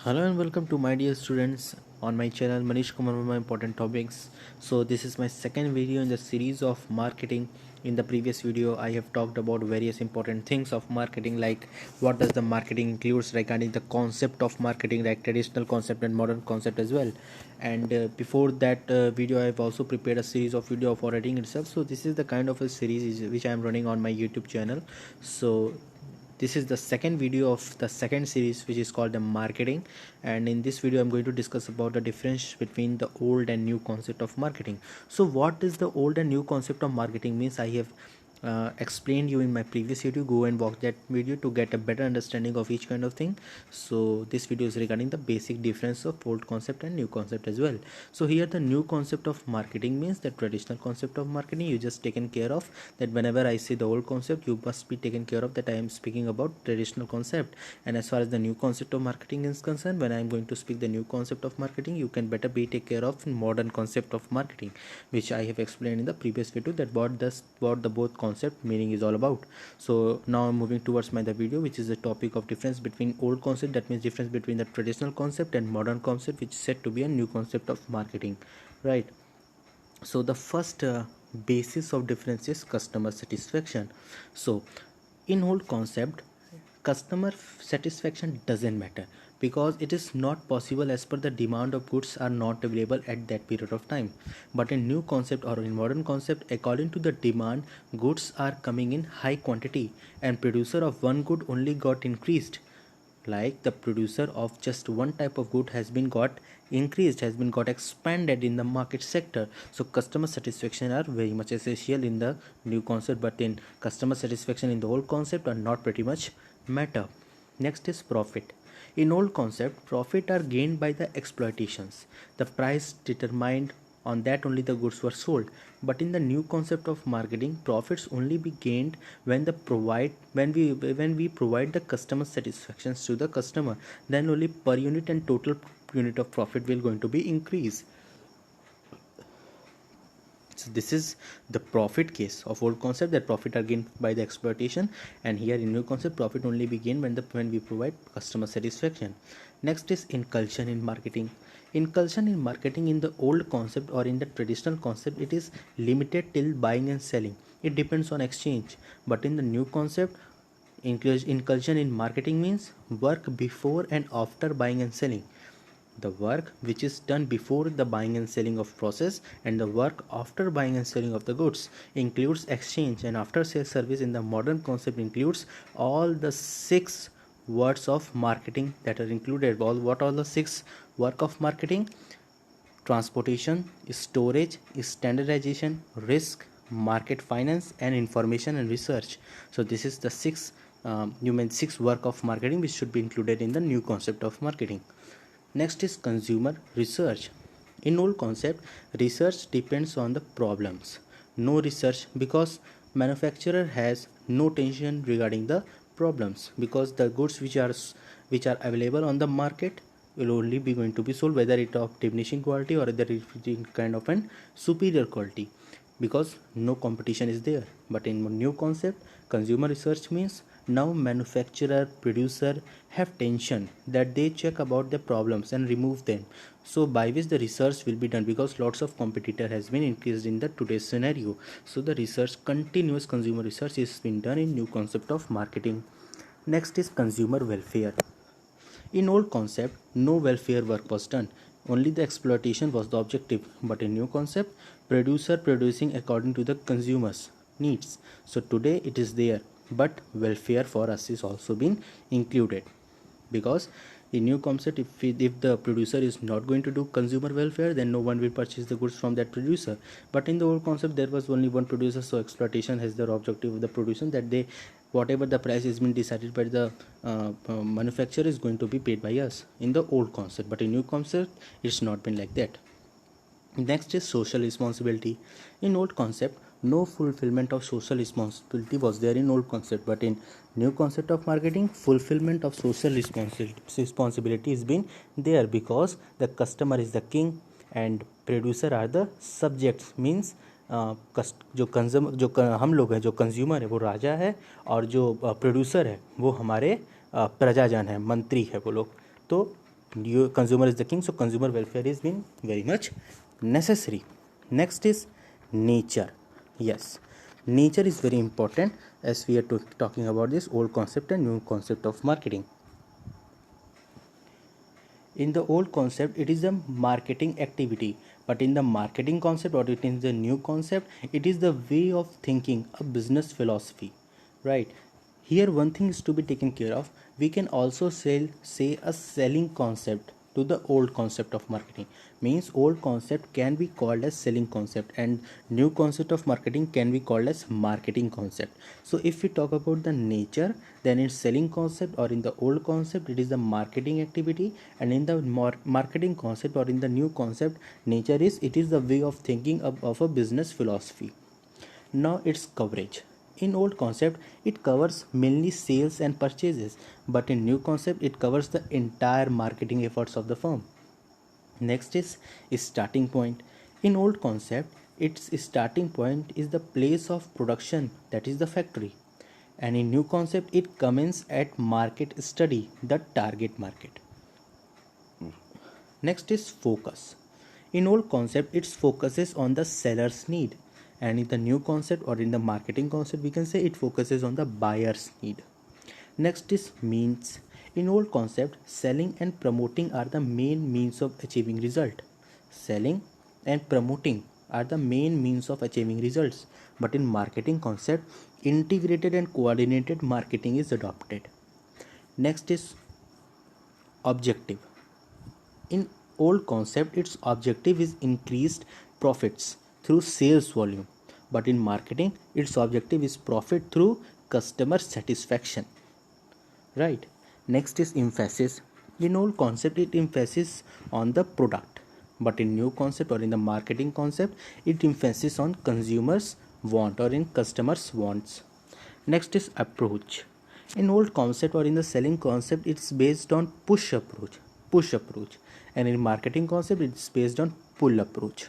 Hello and welcome to my dear students on my channel Manish Kumar Verma Important Topics. So this is my second video in the series of marketing. In the previous video I have talked about various important things of marketing, like what does the marketing includes regarding the concept of marketing, like traditional concept and modern concept as well. And before that video I have also prepared a series of video for editing itself. So this is the kind of a series which I am running on my YouTube channel. So this is the second video of the second series, which is called the marketing, and in this video I'm going to discuss about the difference between the old and new concept of marketing. So what is the old and new concept of marketing means, I have explained you in my previous video. Go and watch that video to get a better understanding of each kind of thing. So this video is regarding the basic difference of old concept and new concept as well. So here the new concept of marketing means the traditional concept of marketing you just taken care of, that whenever I say the old concept you must be taken care of that I am speaking about traditional concept. And as far as the new concept of marketing is concerned, when I am going to speak the new concept of marketing, you can better be take care of modern concept of marketing, which I have explained in the previous video, that what the both concept meaning is all about. So now I'm moving towards my the video, which is the topic of difference between old concept, that means difference between the traditional concept, and modern concept, which is said to be a new concept of marketing, right? So the first basis of difference is customer satisfaction. So in old concept, customer satisfaction doesn't matter, because it is not possible as per the demand of goods are not available at that period of time. But in new concept or in modern concept, according to the demand, goods are coming in high quantity, and producer of one good only got increased, like the producer of just one type of good has been got increased, has been got expanded in the market sector. So customer satisfaction are very much essential in the new concept, but in customer satisfaction in the old concept are not pretty much matter. Next is profit. In old concept, profit are gained by the exploitations, the price determined on that only the goods were sold. But in the new concept of marketing, profits only be gained when the provide when we provide the customer satisfactions to the customer, then only per unit and total unit of profit will going to be increased. So this is the profit case of old concept, that profit are gained by the exploitation, and here in new concept profit only be gained when we provide customer satisfaction. Next is inculcation in marketing. Inculcation in marketing in the old concept or in the traditional concept, it is limited till buying and selling. It depends on exchange. But in the new concept, inculcation in marketing means work before and after buying and selling. The work which is done before the buying and selling of process, and the work after buying and selling of the goods includes exchange. And after sales service in the modern concept includes all the six words of marketing that are included. What are the six work of marketing? Transportation, storage, standardization, risk, market finance, and information and research. So this is the six work of marketing which should be included in the new concept of marketing. Next is consumer research. In old concept, research depends on the problems. No research, because manufacturer has no tension regarding the problems, because the goods which are available on the market will only be going to be sold, whether it of diminishing quality or whether it is kind of an superior quality, because no competition is there. But in new concept, consumer research means now manufacturer producer have tension that they check about the problems and remove them, so by which the research will be done, because lots of competitor has been increased in the today's scenario. So the research, continuous consumer research is been done in new concept of marketing. Next is consumer welfare. In old concept, no welfare work was done. Only the exploitation was the objective. But in new concept, producer producing according to the consumer's needs. So today it is there, but welfare for us is also been included, because in new concept, if the producer is not going to do consumer welfare, then no one will purchase the goods from that producer. But in the old concept there was only one producer, so exploitation has the objective of the producer, that they whatever the price has been decided by the manufacturer is going to be paid by us in the old concept. But in new concept it's not been like that. Next is social responsibility. In old concept, no fulfillment of social responsibility was there in old concept, but in new concept of marketing, fulfillment of social responsibility is been there, because the customer is the king and producer are the subjects. Means जो consumer हम लोग हैं, जो consumer है वो राजा है, और जो प्रोड्यूसर है वो हमारे प्रजाजन है, मंत्री है वो लोग। तो consumer is the king, so consumer welfare is been very much necessary. Next is nature. Yes, nature is very important as we are talking about this old concept and new concept of marketing. In the old concept, it is a marketing activity, but in the marketing concept, or it is the new concept, it is the way of thinking, a business philosophy, right? Here, one thing is to be taken care of. We can also say a selling concept to the old concept of marketing. Means old concept can be called as selling concept, and new concept of marketing can be called as marketing concept. So if we talk about the nature, then in selling concept or in the old concept, it is the marketing activity, and in the marketing concept or in the new concept, nature is, it is the way of thinking of a business philosophy. Now its coverage. In old concept, it covers mainly sales and purchases, but in new concept, it covers the entire marketing efforts of the firm. Next is starting point. In old concept, its starting point is the place of production, that is the factory. And in new concept, it commences at market study, the target market. Next is focus. In old concept, it focuses on the seller's need, and in the new concept or in the marketing concept, we can say it focuses on the buyer's need. Next is means. In old concept, selling and promoting are the main means of achieving result. Selling and promoting are the main means of achieving results. But in marketing concept, integrated and coordinated marketing is adopted. Next is objective. In old concept, its objective is increased profits through sales volume. But in marketing, its objective is profit through customer satisfaction. Right. Next is emphasis. In old concept, it emphasis on the product, but in new concept or in the marketing concept, it emphasis on consumers want or in customers wants. Next is approach. In old concept or in the selling concept, it's based on push approach, and in marketing concept, it's based on pull approach.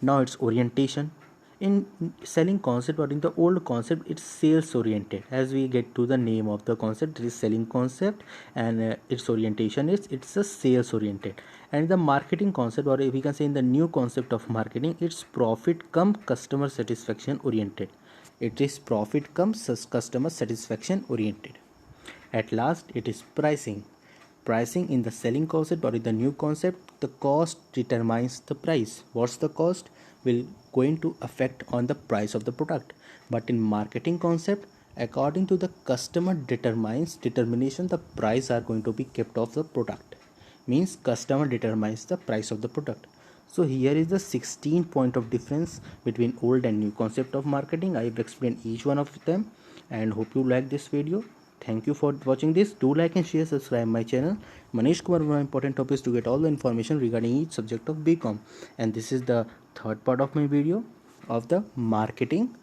Now it's orientation. In selling concept or in the old concept, it's sales oriented. As we get to the name of the concept, it is selling concept, and its orientation is, it's a sales oriented. And the marketing concept, or we can say in the new concept of marketing, it's profit come customer satisfaction oriented. It is profit comes customer satisfaction oriented. At last, it is pricing. Pricing in the selling concept or in the new concept, the cost determines the price. What's the cost will going to affect on the price of the product. But in marketing concept, according to the customer determination, the price are going to be kept of the product. Means customer determines the price of the product. So here is the 16 point of difference between old and new concept of marketing. I have explained each one of them, and hope you like this video. Thank you for watching this. Do like and share, subscribe my channel. Manish Kumar, one important topics to get all the information regarding each subject of BCom. And this is the third part of my video of the marketing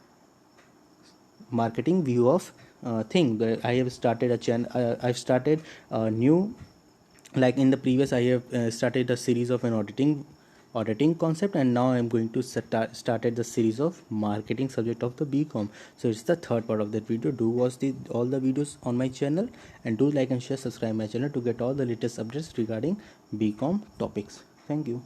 view of thing. I have started a channel. I've started a new, like in the previous I have started a series of an auditing concept, and now I'm going to started the series of marketing subject of the BCom. So it's the third part of that video. Do watch all the videos on my channel, and do like and share, subscribe my channel to get all the latest updates regarding BCom topics. Thank you.